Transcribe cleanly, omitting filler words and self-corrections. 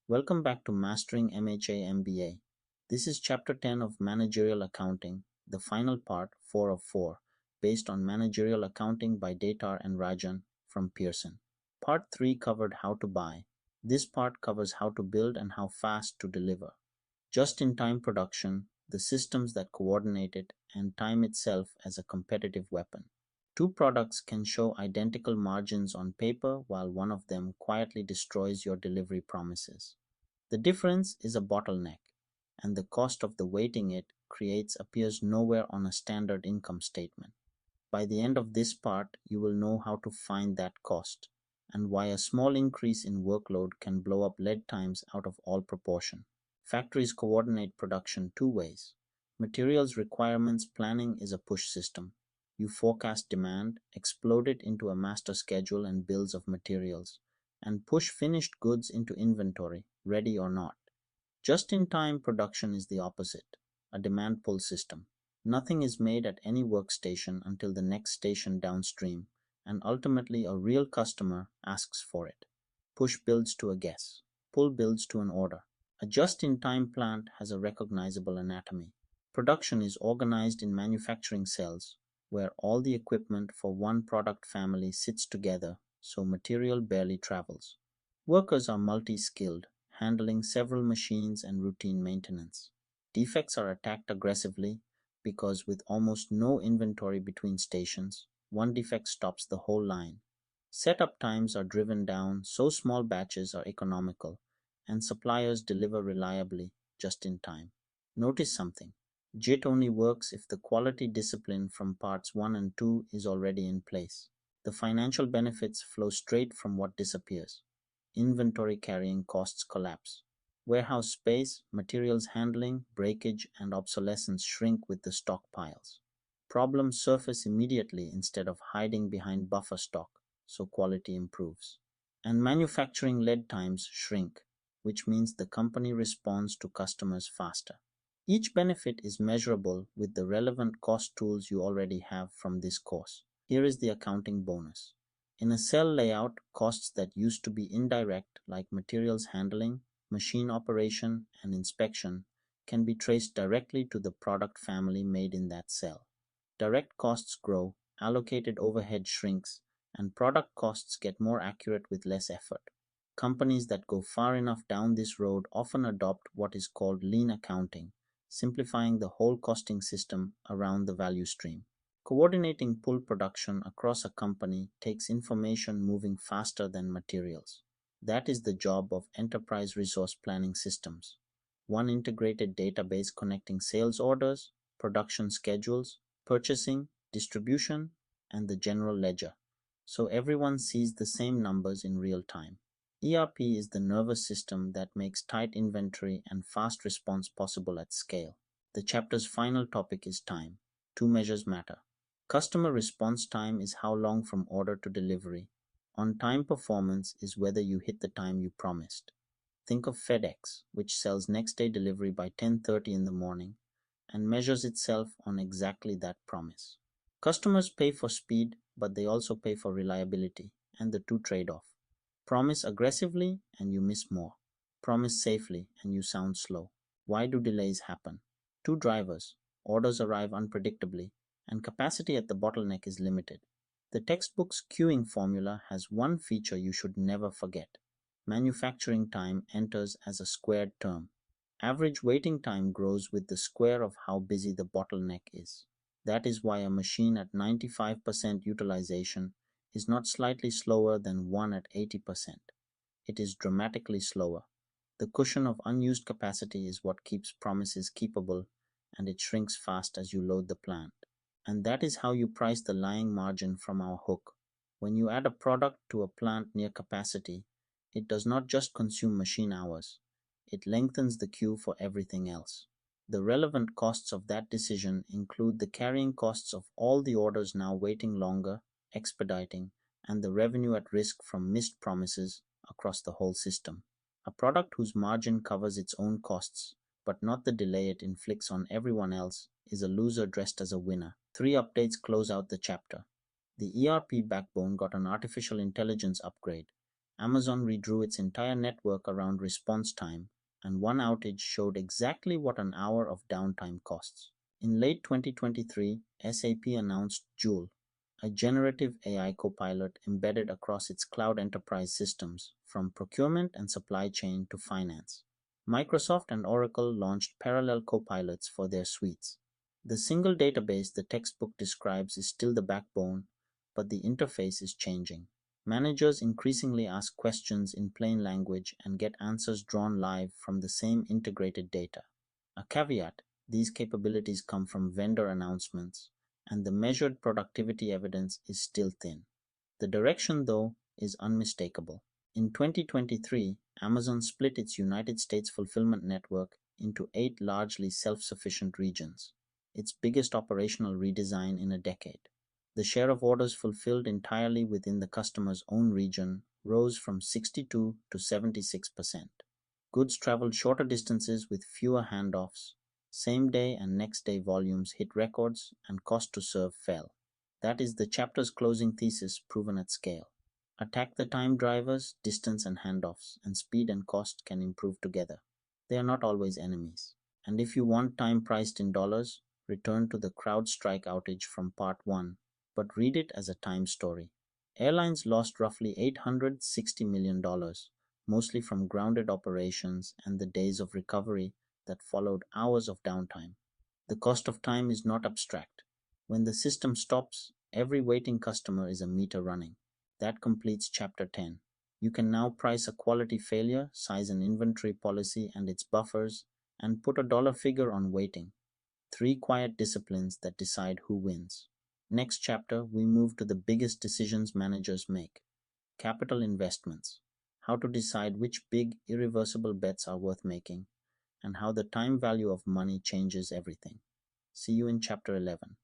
Welcome back to Mastering MHA MBA. This is Chapter 10 of Managerial Accounting, the final part, 4 of 4, based on Managerial Accounting by Datar and Rajan from Pearson. Part 3 covered how to buy. This part covers how to build and how fast to deliver. Just-in-time production, the systems that coordinate it, and time itself as a competitive weapon. Two products can show identical margins on paper while one of them quietly destroys your delivery promises. The difference is a bottleneck, and the cost of the waiting it creates appears nowhere on a standard income statement. By the end of this part, you will know how to find that cost and why a small increase in workload can blow up lead times out of all proportion. Factories coordinate production two ways. Materials requirements planning is a push system. You forecast demand, explode it into a master schedule and bills of materials, and push finished goods into inventory, ready or not. Just-in-time production is the opposite, a demand pull system. Nothing is made at any workstation until the next station downstream, and ultimately a real customer asks for it. Push builds to a guess, pull builds to an order. A just-in-time plant has a recognizable anatomy. Production is organized in manufacturing cells, where all the equipment for one product family sits together, so material barely travels. Workers are multi-skilled, handling several machines and routine maintenance. Defects are attacked aggressively because with almost no inventory between stations, one defect stops the whole line. Setup times are driven down so small batches are economical, and suppliers deliver reliably just in time. Notice something. JIT only works if the quality discipline from parts 1 and 2 is already in place. The financial benefits flow straight from what disappears. Inventory carrying costs collapse. Warehouse space, materials handling, breakage, and obsolescence shrink with the stockpiles. Problems surface immediately instead of hiding behind buffer stock, so quality improves. And manufacturing lead times shrink, which means the company responds to customers faster. Each benefit is measurable with the relevant cost tools you already have from this course. Here is the accounting bonus. In a cell layout, costs that used to be indirect, like materials handling, machine operation, and inspection, can be traced directly to the product family made in that cell. Direct costs grow, allocated overhead shrinks, and product costs get more accurate with less effort. Companies that go far enough down this road often adopt what is called lean accounting, simplifying the whole costing system around the value stream. Coordinating pull production across a company takes information moving faster than materials. That is the job of enterprise resource planning systems. One integrated database connecting sales orders, production schedules, purchasing, distribution, and the general ledger, so everyone sees the same numbers in real time. ERP is the nervous system that makes tight inventory and fast response possible at scale. The chapter's final topic is time. Two measures matter. Customer response time is how long from order to delivery. On-time performance is whether you hit the time you promised. Think of FedEx, which sells next-day delivery by 10:30 in the morning and measures itself on exactly that promise. Customers pay for speed, but they also pay for reliability, and the two trade off. Promise aggressively and you miss more. Promise safely and you sound slow. Why do delays happen? Two drivers. Orders arrive unpredictably, and capacity at the bottleneck is limited. The textbook's queuing formula has one feature you should never forget. Manufacturing time enters as a squared term. Average waiting time grows with the square of how busy the bottleneck is. That is why a machine at 95% utilization is not slightly slower than one at 80%. It is dramatically slower. The cushion of unused capacity is what keeps promises keepable, and it shrinks fast as you load the plant. And that is how you price the lying margin from our hook. When you add a product to a plant near capacity, it does not just consume machine hours, it lengthens the queue for everything else. The relevant costs of that decision include the carrying costs of all the orders now waiting longer, expediting, and the revenue at risk from missed promises across the whole system. A product whose margin covers its own costs, but not the delay it inflicts on everyone else, is a loser dressed as a winner. 3 updates close out the chapter. The ERP backbone got an artificial intelligence upgrade. Amazon redrew its entire network around response time, and one outage showed exactly what an hour of downtime costs. In late 2023, SAP announced Joule, a generative AI copilot embedded across its cloud enterprise systems, from procurement and supply chain to finance. Microsoft and Oracle launched parallel copilots for their suites. The single database the textbook describes is still the backbone, but the interface is changing. Managers increasingly ask questions in plain language and get answers drawn live from the same integrated data. A caveat: these capabilities come from vendor announcements, and the measured productivity evidence is still thin. The direction, though, is unmistakable. In 2023, Amazon split its United States fulfillment network into 8 largely self-sufficient regions, its biggest operational redesign in a decade. The share of orders fulfilled entirely within the customer's own region rose from 62 to 76%. Goods traveled shorter distances with fewer handoffs. Same day and next day volumes hit records, and cost to serve fell. That is the chapter's closing thesis proven at scale. Attack the time drivers, distance and handoffs, and speed and cost can improve together. They are not always enemies. And if you want time priced in dollars, return to the CrowdStrike outage from part 1, but read it as a time story. Airlines lost roughly $860 million, mostly from grounded operations and the days of recovery that followed hours of downtime. The cost of time is not abstract. When the system stops, every waiting customer is a meter running. That completes Chapter 10. You can now price a quality failure, size an inventory policy and its buffers, and put a dollar figure on waiting. 3 quiet disciplines that decide who wins. Next chapter, we move to the biggest decisions managers make: capital investments, how to decide which big, irreversible bets are worth making, and how the time value of money changes everything. See you in Chapter 11.